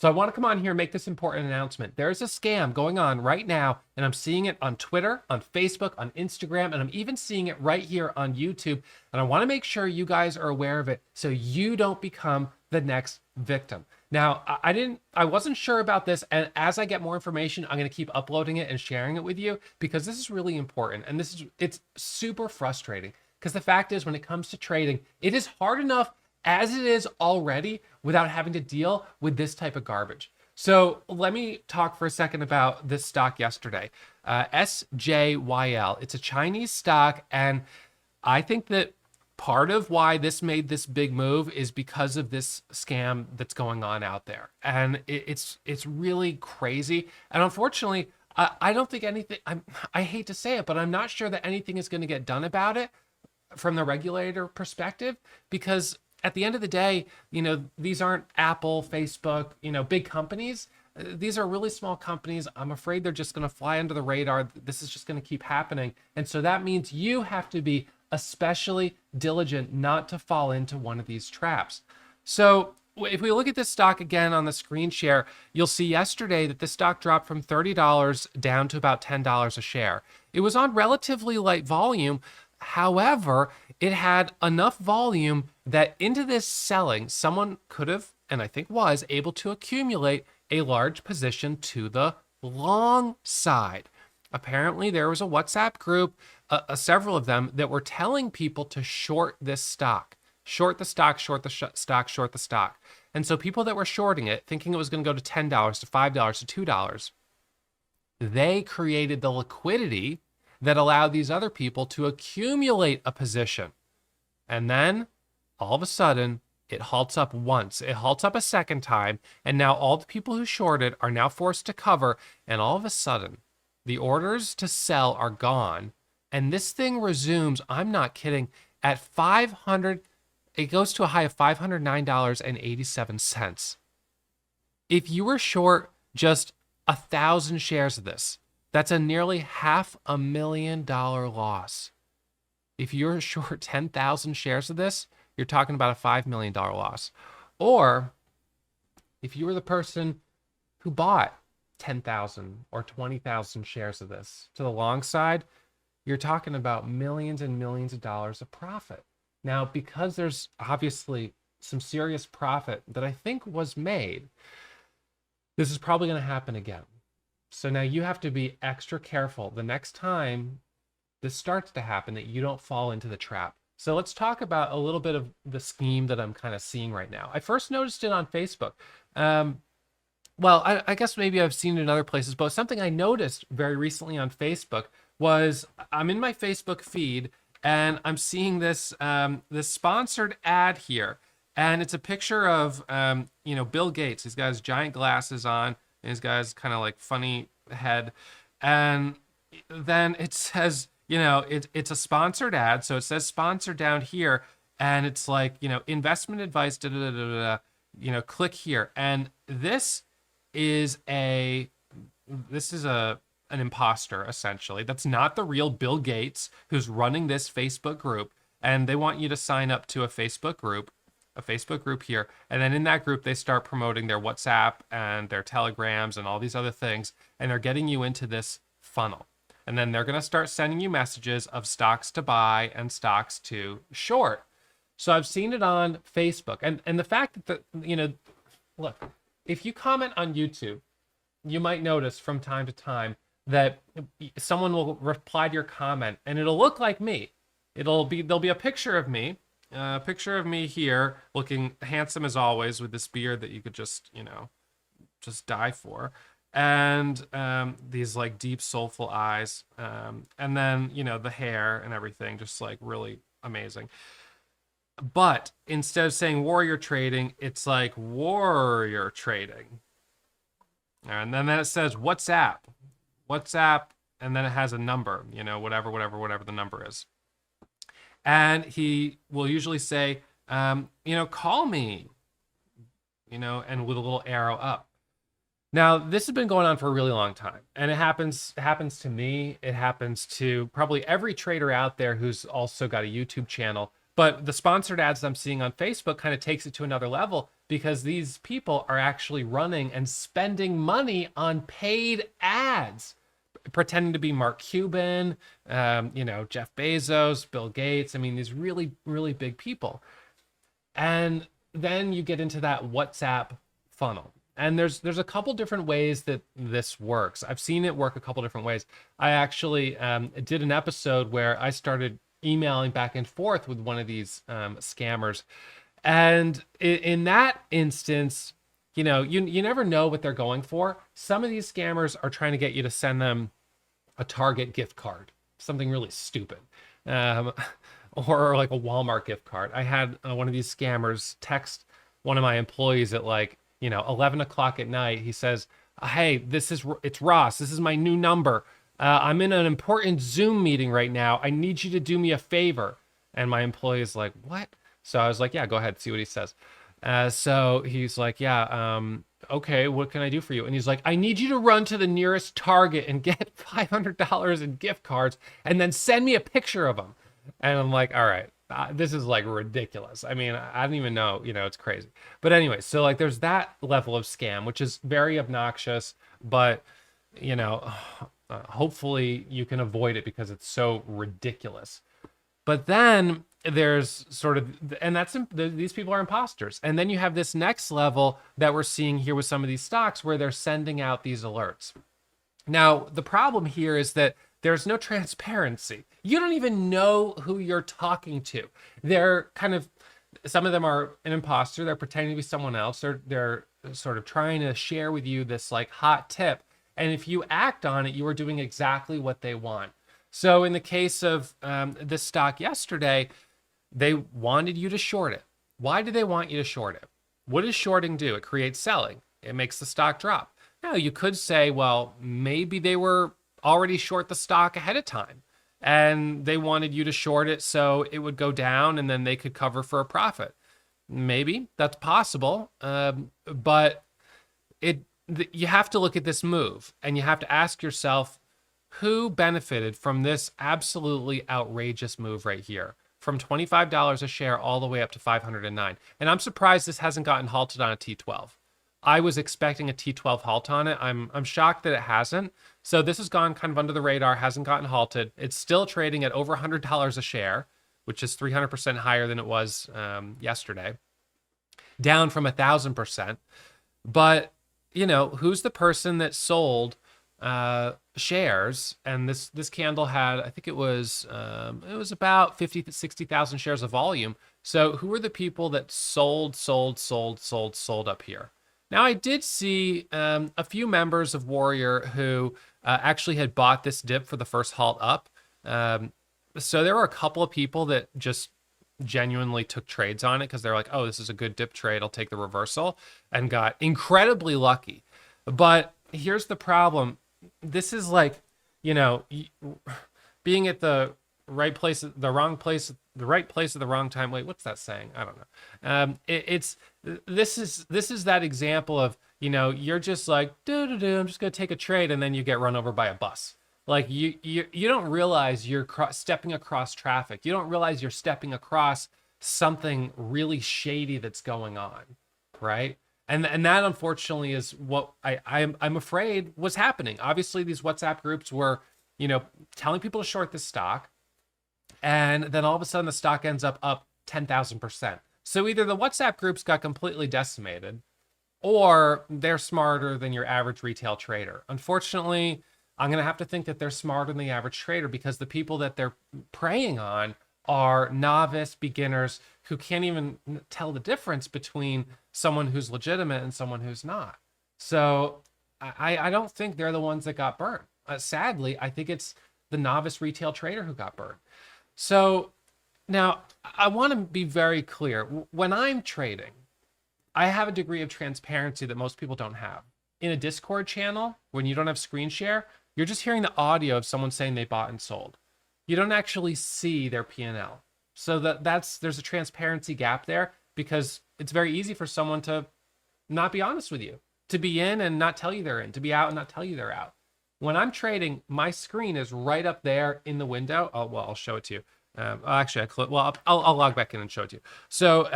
So I want to come on here and make this important announcement. There's a scam going on right now, and I'm seeing it on Twitter, on Facebook, on Instagram, and I'm even seeing it right here on YouTube. And I want to make sure you guys are aware of it so you don't become the next victim. Now, I wasn't sure about this, and as I get more information, I'm going to keep uploading it and sharing it with you because this is really important, and it's super frustrating because the fact is, when it comes to trading, it is hard enough as it is already without having to deal with this type of garbage. So let me talk for a second about this stock yesterday. SJYL. It's a Chinese stock, and I think that part of why this made this big move is because of this scam that's going on out there, and it's really crazy. And unfortunately, I don't think anything. I hate to say it, but I'm not sure that anything is going to get done about it from the regulator perspective, because at the end of the day, these aren't Apple, Facebook, big companies. These are really small companies. I'm afraid they're just going to fly under the radar. This is just going to keep happening. And so that means you have to be especially diligent not to fall into one of these traps. So if we look at this stock again on the screen share, you'll see yesterday that this stock dropped from $30 down to about $10 a share. It was on relatively light volume. However, it had enough volume that into this selling, someone could have, and I think was, able to accumulate a large position to the long side. Apparently, there was a WhatsApp group, several of them, that were telling people to short this stock. Short the stock, short the stock, short the stock. And so people that were shorting it, thinking it was going to go to $10, to $5, to $2, they created the liquidity that allowed these other people to accumulate a position. And then all of a sudden, it halts up once, it halts up a second time, and now all the people who shorted are now forced to cover, and all of a sudden, the orders to sell are gone, and this thing resumes, I'm not kidding, at 500, it goes to a high of $509.87. If you were short just 1,000 shares of this, that's a nearly $500,000 loss. If you're short 10,000 shares of this, you're talking about a $5 million loss. Or if you were the person who bought 10,000 or 20,000 shares of this to the long side, you're talking about millions and millions of dollars of profit. Now, because there's obviously some serious profit that I think was made, this is probably going to happen again. So now you have to be extra careful the next time this starts to happen, that you don't fall into the trap. So let's talk about a little bit of the scheme that I'm kind of seeing right now. I first noticed it on Facebook. Well, I guess maybe I've seen it in other places, but something I noticed very recently on Facebook was I'm in my Facebook feed and I'm seeing this this sponsored ad here, and it's a picture of Bill Gates. He's got his giant glasses on, and he's got his kind of like funny head, and then it says, it's a sponsored ad, so it says sponsored down here, and it's like, investment advice, da da da da da, click here, and this is an imposter, essentially. That's not the real Bill Gates who's running this Facebook group, and they want you to sign up to a Facebook group here, and then in that group they start promoting their WhatsApp and their Telegrams and all these other things, and they're getting you into this funnel, and then they're going to start sending you messages of stocks to buy and stocks to short. So I've seen it on Facebook, and the fact that look, if you comment on YouTube, you might notice from time to time that someone will reply to your comment, and it'll look like me. There'll be a picture of me. A picture of me here, looking handsome as always, with this beard that you could just die for, and these like deep soulful eyes, and then the hair and everything, just like really amazing. But instead of saying warrior trading, it's like warrior trading, and then it says WhatsApp, and then it has a number, whatever the number is. And he will usually say, call me, and with a little arrow up. Now, this has been going on for a really long time, and it happens to me. It happens to probably every trader out there who's also got a YouTube channel. But the sponsored ads I'm seeing on Facebook kind of takes it to another level. because these people are actually running and spending money on paid ads, pretending to be Mark Cuban, Jeff Bezos, Bill Gates. I mean, these really, really big people. And then you get into that WhatsApp funnel. And there's a couple different ways that this works. I've seen it work a couple different ways. I actually did an episode where I started emailing back and forth with one of these scammers. And in that instance, you never know what they're going for. Some of these scammers are trying to get you to send them a Target gift card, something really stupid. Or like a Walmart gift card. I had one of these scammers text one of my employees at 11 o'clock at night. He says, "Hey, it's Ross. This is my new number. I'm in an important Zoom meeting right now. I need you to do me a favor." And my employee is like, "What?" So I was like, "Yeah, go ahead, see what he says." So he's like, "Yeah, okay, what can I do for you?" And he's like, "I need you to run to the nearest Target and get $500 in gift cards and then send me a picture of them." And I'm like, all right, this is like ridiculous. I mean, I don't even know, it's crazy. But anyway, so like there's that level of scam, which is very obnoxious, but hopefully you can avoid it because it's so ridiculous. But then there's sort of, and these people are imposters. And then you have this next level that we're seeing here with some of these stocks where they're sending out these alerts. Now, the problem here is that there's no transparency. You don't even know who you're talking to. Some of them are an imposter. They're pretending to be someone else. They're sort of trying to share with you this like hot tip. And if you act on it, you are doing exactly what they want. So in the case of this stock yesterday, they wanted you to short it. Why do they want you to short it? What does shorting do? It creates selling. It makes the stock drop. Now, you could say, well, maybe they were already short the stock ahead of time and they wanted you to short it so it would go down and then they could cover for a profit. Maybe that's possible. But you have to look at this move and you have to ask yourself, who benefited from this absolutely outrageous move right here? From $25 a share all the way up to 509. And I'm surprised this hasn't gotten halted on a T12. I was expecting a T12 halt on it. I'm shocked that it hasn't. So this has gone kind of under the radar, hasn't gotten halted. It's still trading at over $100 a share, which is 300% higher than it was yesterday, down from 1,000%. But, who's the person that sold shares? And this candle had, I think it was about 50 to 60,000 shares of volume. So who are the people that sold up here? Now, I did see a few members of Warrior who actually had bought this dip for the first halt up. So there were a couple of people that just genuinely took trades on it because they're like, oh, this is a good dip trade. I'll take the reversal, and got incredibly lucky. But here's the problem. This is like, being at the right place, the wrong place, the right place at the wrong time. Wait, what's that saying? I don't know. This is that example of, you're just like, I'm just going to take a trade. And then you get run over by a bus. Like you don't realize you're stepping across traffic. You don't realize you're stepping across something really shady that's going on. Right. And that unfortunately is what I'm afraid was happening. Obviously these WhatsApp groups were, telling people to short this stock. And then all of a sudden the stock ends up 10,000%. So either the WhatsApp groups got completely decimated or they're smarter than your average retail trader. Unfortunately, I'm going to have to think that they're smarter than the average trader because the people that they're preying on are novice beginners who can't even tell the difference between someone who's legitimate and someone who's not. So I don't think they're the ones that got burned. Sadly, I think it's the novice retail trader who got burned. So now I want to be very clear. When I'm trading, I have a degree of transparency that most people don't have. In a Discord channel, when you don't have screen share, you're just hearing the audio of someone saying they bought and sold. You don't actually see their P&L. So there's a transparency gap there because it's very easy for someone to not be honest with you, to be in and not tell you they're in, to be out and not tell you they're out. When I'm trading, my screen is right up there in the window. Oh, well, I'll show it to you. Actually, I'll log back in and show it to you. So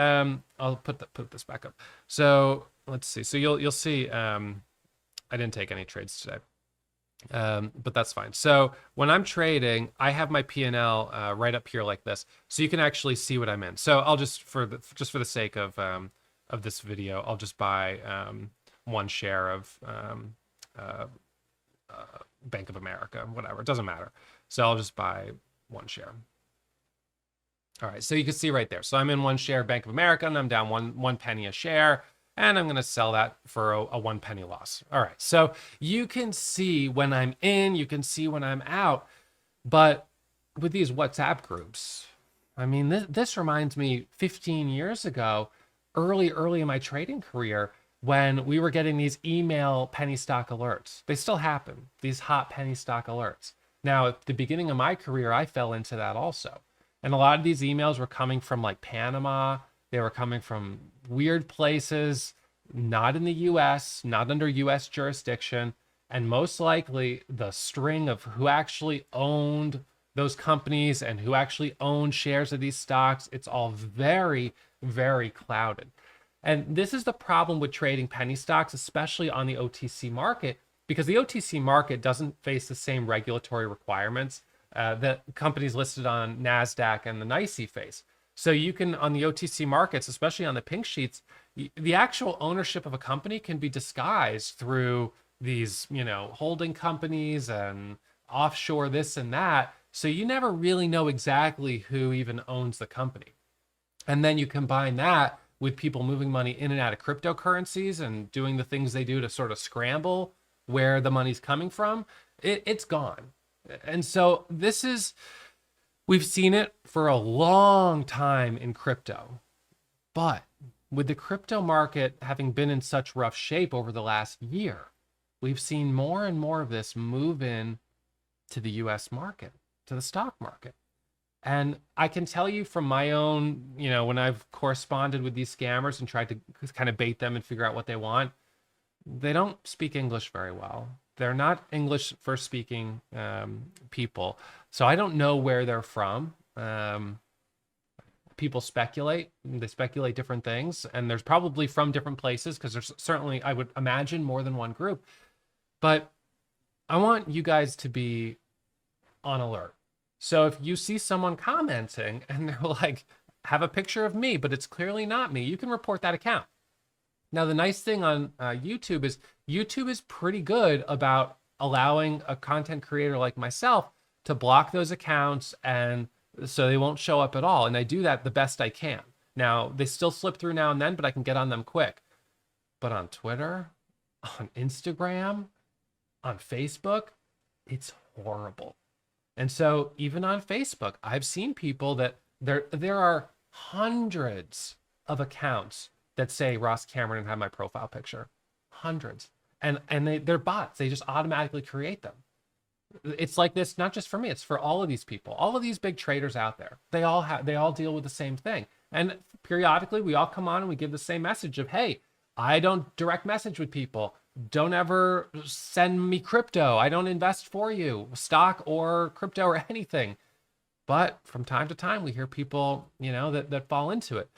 I'll put this back up. So let's see. So you'll see. I didn't take any trades today, but that's fine. So when I'm trading, I have my P&L right up here like this, so you can actually see what I'm in. So I'll just for the sake of this video, I'll just buy one share of Bank of America, whatever. It doesn't matter. So I'll just buy one share. All right, so you can see right there. So I'm in one share of Bank of America, and I'm down one penny a share, and I'm going to sell that for a 1 penny loss. All right, so you can see when I'm in, you can see when I'm out, but with these WhatsApp groups, I mean, this reminds me 15 years ago, early in my trading career, when we were getting these email penny stock alerts. They still happen, these hot penny stock alerts. Now, at the beginning of my career, I fell into that also. And a lot of these emails were coming from like Panama. They were coming from weird places, not in the US, not under US jurisdiction. And most likely the string of who actually owned those companies and who actually owned shares of these stocks, it's all very, very clouded. And this is the problem with trading penny stocks, especially on the OTC market, because the OTC market doesn't face the same regulatory requirements that companies listed on NASDAQ and the NYSE face. So you can, on the OTC markets, especially on the pink sheets, the actual ownership of a company can be disguised through these, holding companies and offshore this and that. So you never really know exactly who even owns the company. And then you combine that with people moving money in and out of cryptocurrencies and doing the things they do to sort of scramble where the money's coming from, it's gone. And so we've seen it for a long time in crypto, but with the crypto market having been in such rough shape over the last year, we've seen more and more of this move in to the US market, to the stock market. And I can tell you from my own, when I've corresponded with these scammers and tried to kind of bait them and figure out what they want, they don't speak English very well. They're not English first speaking people. So I don't know where they're from. People speculate. They speculate different things. And there's probably from different places because there's certainly, I would imagine, more than one group. But I want you guys to be on alert. So if you see someone commenting and they're like, have a picture of me, but it's clearly not me, you can report that account. Now, the nice thing on YouTube is pretty good about allowing a content creator like myself to block those accounts, and so they won't show up at all. And I do that the best I can. Now, they still slip through now and then, but I can get on them quick. But on Twitter, on Instagram, on Facebook, it's horrible. And so even on Facebook, I've seen people that there are hundreds of accounts that say Ross Cameron and have my profile picture. Hundreds. And they're bots. They just automatically create them. It's like this, not just for me, it's for all of these people, all of these big traders out there. They all deal with the same thing. And periodically we all come on and we give the same message of, hey, I don't direct message with people. Don't ever send me crypto. I don't invest for you, stock or crypto or anything. But from time to time, we hear people, that fall into it.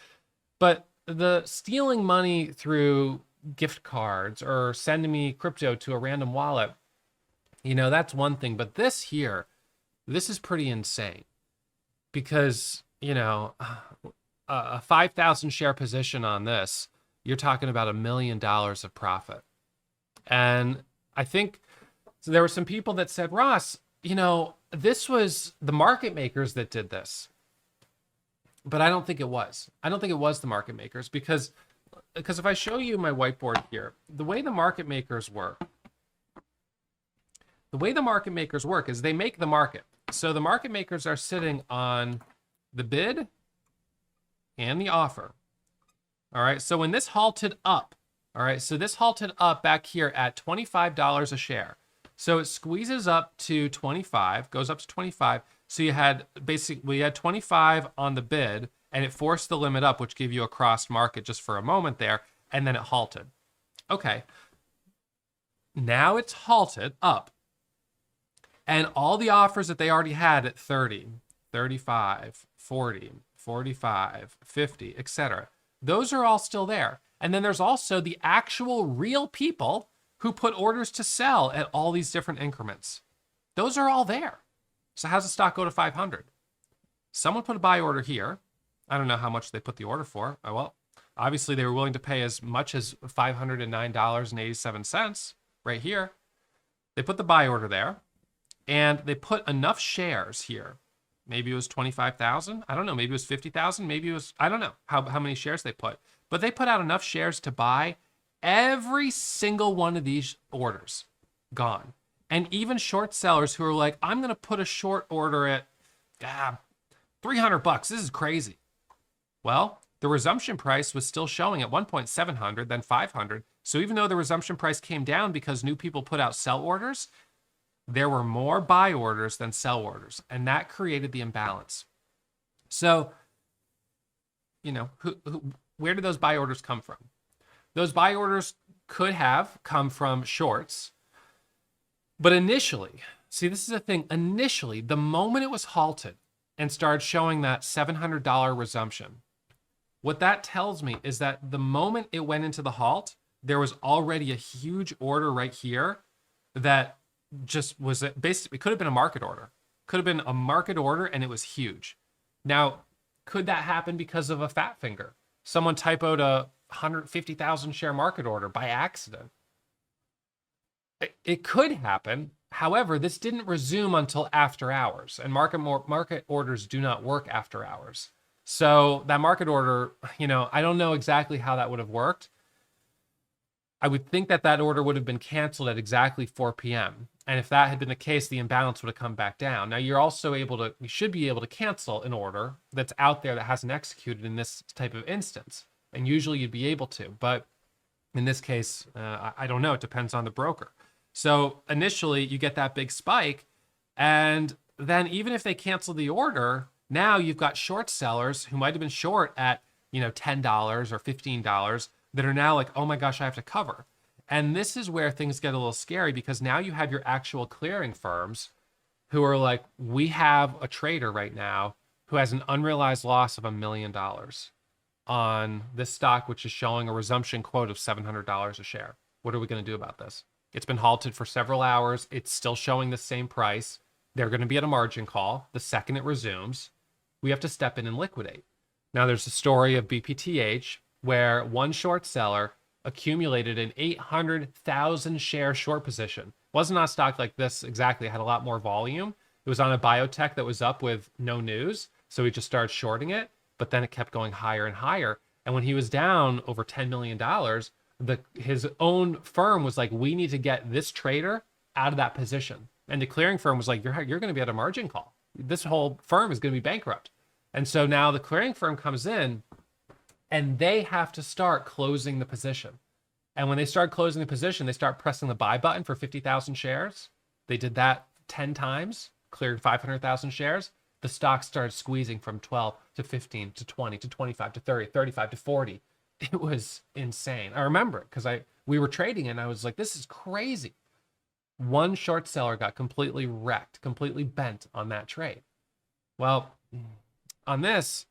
But the stealing money through gift cards or sending me crypto to a random wallet, that's one thing. But this is pretty insane because, a 5,000 share position on this, you're talking about $1 million of profit. And I think so there were some people that said, Ross, this was the market makers that did this. But I don't think it was. I don't think it was the market makers because if I show you my whiteboard here, the way the market makers work is they make the market. So the market makers are sitting on the bid and the offer. All right. So when this halted up, this halted up back here at $25 a share. So it squeezes up to 25, goes up to 25. So we had 25 on the bid and it forced the limit up, which gave you a crossed market just for a moment there. And then it halted. Okay. Now it's halted up. And all the offers that they already had at 30, 35, 40, 45, 50, etc. Those are all still there. And then there's also the actual real people who put orders to sell at all these different increments. Those are all there. So how's the stock go to 500? Someone put a buy order here. I don't know how much they put the order for. Oh, well, obviously they were willing to pay as much as $509.87 right here. They put the buy order there, and they put enough shares here. Maybe it was 25,000. I don't know. Maybe it was 50,000. Maybe it was, I don't know how many shares they put. But they put out enough shares to buy every single one of these orders. Gone. And even short sellers who are like, I'm going to put a short order at $300. This is crazy. Well, the resumption price was still showing at one point 700, then 500. So even though the resumption price came down because new people put out sell orders, there were more buy orders than sell orders, and that created the imbalance. So, where did those buy orders come from? Those buy orders could have come from shorts, but initially, see, this is the thing. Initially, the moment it was halted and started showing that $700 resumption, what that tells me is that the moment it went into the halt, there was already a huge order right here that just was basically, it could have been a market order. Could have been a market order, and it was huge. Now, could that happen because of a fat finger? Someone typoed a 150,000 share market order by accident. It could happen. However, this didn't resume until after hours, and market orders do not work after hours. So that market order, I don't know exactly how that would have worked. I would think that order would have been canceled at exactly 4 p.m. And if that had been the case, the imbalance would have come back down. Now, you should be able to cancel an order that's out there that hasn't executed in this type of instance. And usually you'd be able to. But in this case, I don't know. It depends on the broker. So initially, you get that big spike. And then even if they cancel the order, now you've got short sellers who might have been short at $10 or $15 that are now like, oh my gosh, I have to cover. And this is where things get a little scary, because now you have your actual clearing firms who are like, we have a trader right now who has an unrealized loss of $1 million on this stock, which is showing a resumption quote of $700 a share. What are we going to do about this? It's been halted for several hours. It's still showing the same price. They're going to be at a margin call. The second it resumes, we have to step in and liquidate. Now, there's a story of BPTH where one short seller accumulated an 800,000 share short position. It wasn't on a stock like this exactly. It had a lot more volume. It was on a biotech that was up with no news. So he just started shorting it, but then it kept going higher and higher. And when he was down over $10 million, his own firm was like, we need to get this trader out of that position. And the clearing firm was like, you're going to be at a margin call. This whole firm is going to be bankrupt. And so now the clearing firm comes in and they have to start closing the position. And when they start closing the position, they start pressing the buy button for 50,000 shares. They did that 10 times, cleared 500,000 shares. The stock started squeezing from 12 to 15 to 20 to 25 to 30, 35 to 40. It was insane. I remember it because we were trading and I was like, this is crazy. One short seller got completely wrecked, completely bent on that trade. Well, on this,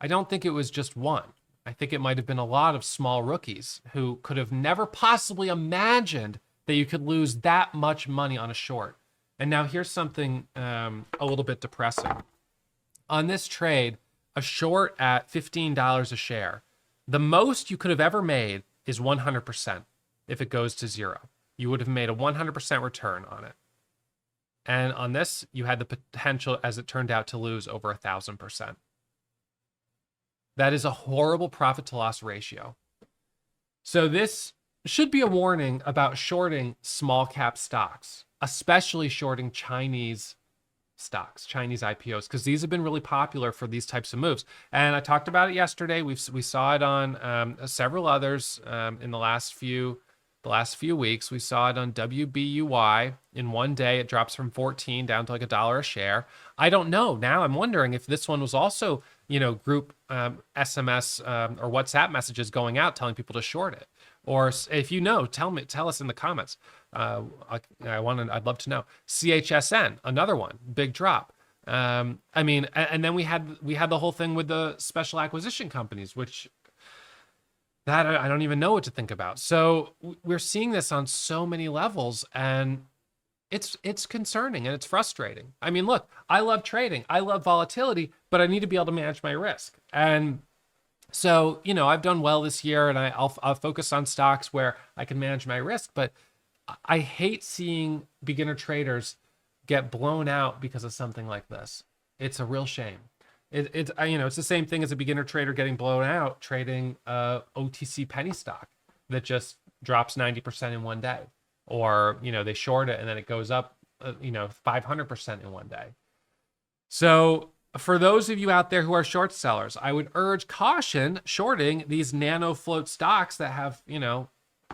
I don't think it was just one. I think it might have been a lot of small rookies who could have never possibly imagined that you could lose that much money on a short. And now here's something a little bit depressing. On this trade, a short at $15 a share, the most you could have ever made is 100% if it goes to zero. You would have made a 100% return on it. And on this, you had the potential, as it turned out, to lose over 1,000%. That is a horrible profit to loss ratio. So this should be a warning about shorting small cap stocks, especially shorting Chinese stocks, Chinese IPOs, because these have been really popular for these types of moves. And I talked about it yesterday. We saw it on several others in the last few weeks. We saw it on WBUY. In one day, it drops from 14 down to like $1 a share. I don't know. Now I'm wondering if this one was also, group SMS or WhatsApp messages going out telling people to short it. Or if you know, tell us in the comments. I'd love to know. CHSN, another one, big drop. I mean, and then we had the whole thing with the special acquisition companies, which that I don't even know what to think about. So we're seeing this on so many levels, and it's concerning and it's frustrating. I mean, look, I love trading, I love volatility, but I need to be able to manage my risk. And so, I've done well this year, and I'll focus on stocks where I can manage my risk. But I hate seeing beginner traders get blown out because of something like this. It's a real shame. It's the same thing as a beginner trader getting blown out trading OTC penny stock that just drops 90% in one day, or they short it and then it goes up 500% in one day. So for those of you out there who are short sellers, I would urge caution shorting these nano float stocks that have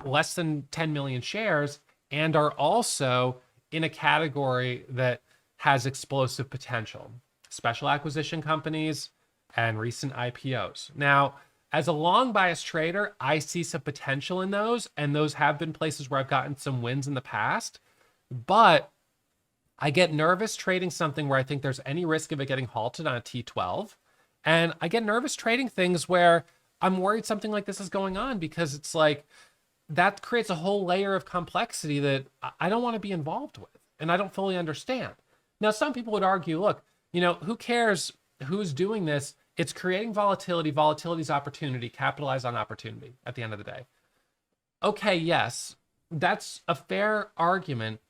less than 10 million shares and are also in a category that has explosive potential. Special acquisition companies and recent IPOs. Now, as a long bias trader, I see some potential in those, and those have been places where I've gotten some wins in the past, but I get nervous trading something where I think there's any risk of it getting halted on a T12. And I get nervous trading things where I'm worried something like this is going on, because it's like that creates a whole layer of complexity that I don't want to be involved with and I don't fully understand. Now, some people would argue, look, who cares who's doing this? It's creating volatility. Volatility's opportunity. Capitalize on opportunity at the end of the day. Okay, yes, that's a fair argument,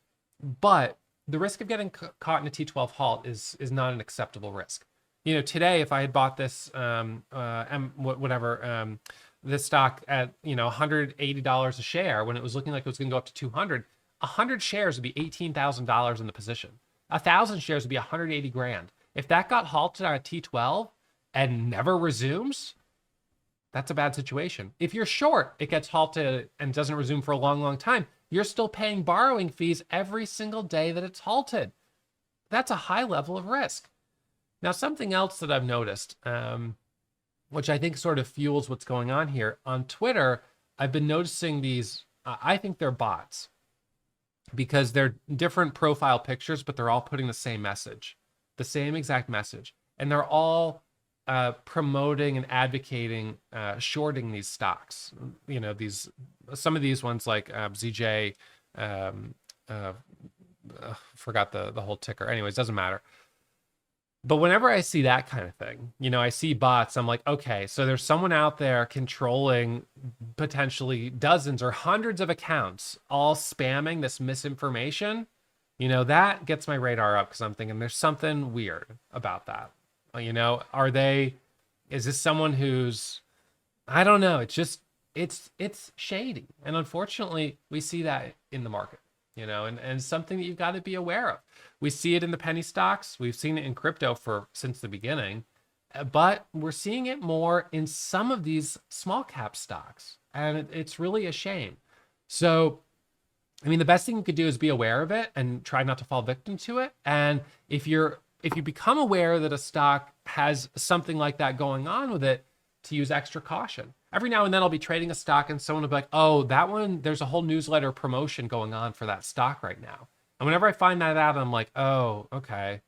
but the risk of getting caught in a T12 halt is not an acceptable risk. Today, if I had bought this, this stock at $180 a share when it was looking like it was going to go up to 200, 100 shares would be $18,000 in the position. 1,000 shares would be 180 grand. If that got halted on a T12 and never resumes, that's a bad situation. If you're short, it gets halted and doesn't resume for a long, long time. You're still paying borrowing fees every single day that it's halted. That's a high level of risk. Now, something else that I've noticed, which I think sort of fuels what's going on here, on Twitter, I've been noticing these, I think they're bots, because they're different profile pictures, but they're all putting the same message, the same exact message. And they're all promoting and advocating shorting these stocks. Some of these ones like ZJ, forgot the whole ticker. Anyways, doesn't matter. But whenever I see that kind of thing, I see bots, I'm like, okay, so there's someone out there controlling potentially dozens or hundreds of accounts, all spamming this misinformation. That gets my radar up, because I'm thinking there's something weird about that. Is this someone who's, I don't know. It's shady. And unfortunately, we see that in the market, and something that you've got to be aware of. We see it in the penny stocks. We've seen it in crypto since the beginning, but we're seeing it more in some of these small cap stocks. And it's really a shame. So, I mean, the best thing you could do is be aware of it and try not to fall victim to it. And if you become aware that a stock has something like that going on with it, to use extra caution. Every now and then I'll be trading a stock and someone will be like, oh, that one, there's a whole newsletter promotion going on for that stock right now. And whenever I find that out, I'm like, oh, okay.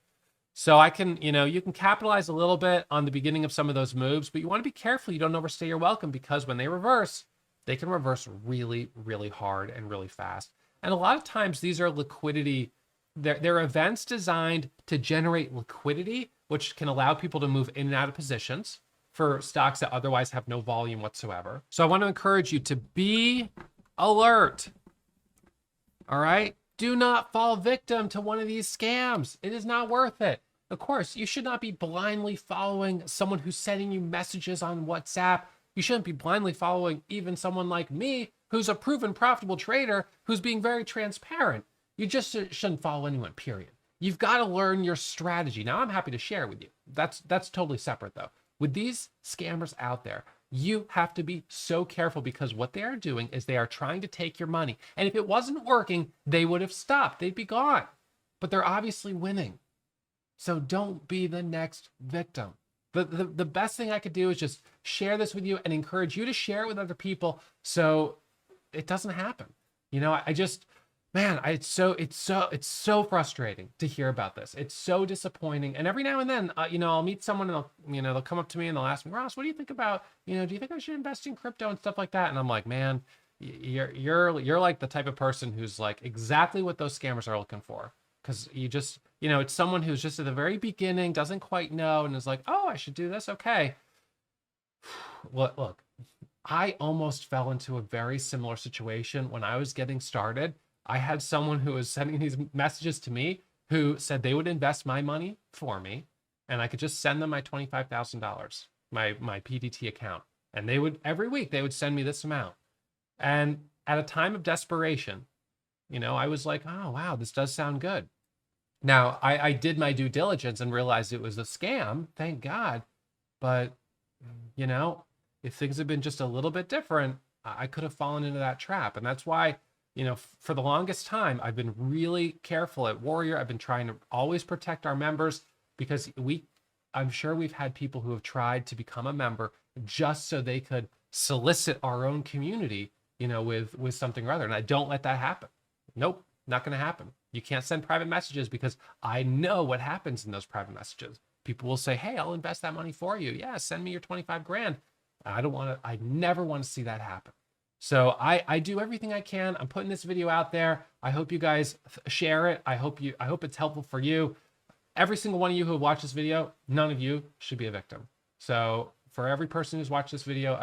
So I can, you can capitalize a little bit on the beginning of some of those moves, but you want to be careful you don't overstay your welcome, because when they reverse, they can reverse really, really hard and really fast. And a lot of times these are liquidity. They're events designed to generate liquidity, which can allow people to move in and out of positions for stocks that otherwise have no volume whatsoever. So I want to encourage you to be alert. All right? Do not fall victim to one of these scams. It is not worth it. Of course, you should not be blindly following someone who's sending you messages on WhatsApp. You shouldn't be blindly following even someone like me, who's a proven profitable trader, who's being very transparent. You just shouldn't follow anyone, period. You've got to learn your strategy. Now, I'm happy to share with you. That's totally separate, though. With these scammers out there, you have to be so careful, because what they are doing is they are trying to take your money. And if it wasn't working, they would have stopped. They'd be gone. But they're obviously winning. So don't be the next victim. The best thing I could do is just share this with you and encourage you to share it with other people so it doesn't happen. Man, it's so frustrating to hear about this. It's so disappointing. And every now and then, I'll meet someone and they'll come up to me and they'll ask me, Ross, what do you think about, do you think I should invest in crypto and stuff like that? And I'm like, man, you're like the type of person who's like exactly what those scammers are looking for. Because you just, it's someone who's just at the very beginning, doesn't quite know, and is like, oh, I should do this. Okay. Look, I almost fell into a very similar situation when I was getting started. I had someone who was sending these messages to me who said they would invest my money for me and I could just send them my $25,000, my PDT account. And they would every week they would send me this amount. And at a time of desperation, I was like, oh wow, this does sound good. Now I did my due diligence and realized it was a scam, thank God. But you know, if things had been just a little bit different, I could have fallen into that trap. And that's why, for the longest time, I've been really careful at Warrior. I've been trying to always protect our members because I'm sure we've had people who have tried to become a member just so they could solicit our own community, with something or other. And I don't let that happen. Nope, not going to happen. You can't send private messages because I know what happens in those private messages. People will say, hey, I'll invest that money for you. Yeah, send me your 25 grand. I never want to see that happen. So I do everything I can. I'm putting this video out there. I hope you guys share it. I hope it's helpful for you. Every single one of you who watched this video, none of you should be a victim. So for every person who's watched this video,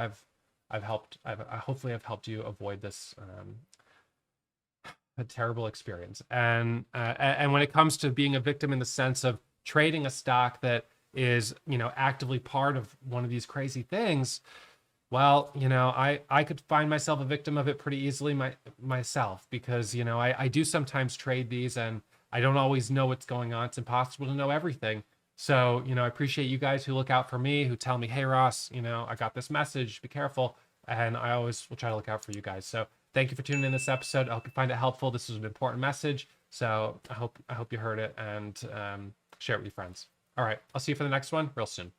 hopefully I've helped you avoid this a terrible experience. And when it comes to being a victim in the sense of trading a stock that is, actively part of one of these crazy things, well, I could find myself a victim of it pretty easily myself because, I do sometimes trade these and I don't always know what's going on. It's impossible to know everything. So, I appreciate you guys who look out for me, who tell me, hey, Ross, I got this message, be careful. And I always will try to look out for you guys. So thank you for tuning in this episode. I hope you find it helpful. This is an important message. So I hope you heard it and share it with your friends. All right. I'll see you for the next one real soon.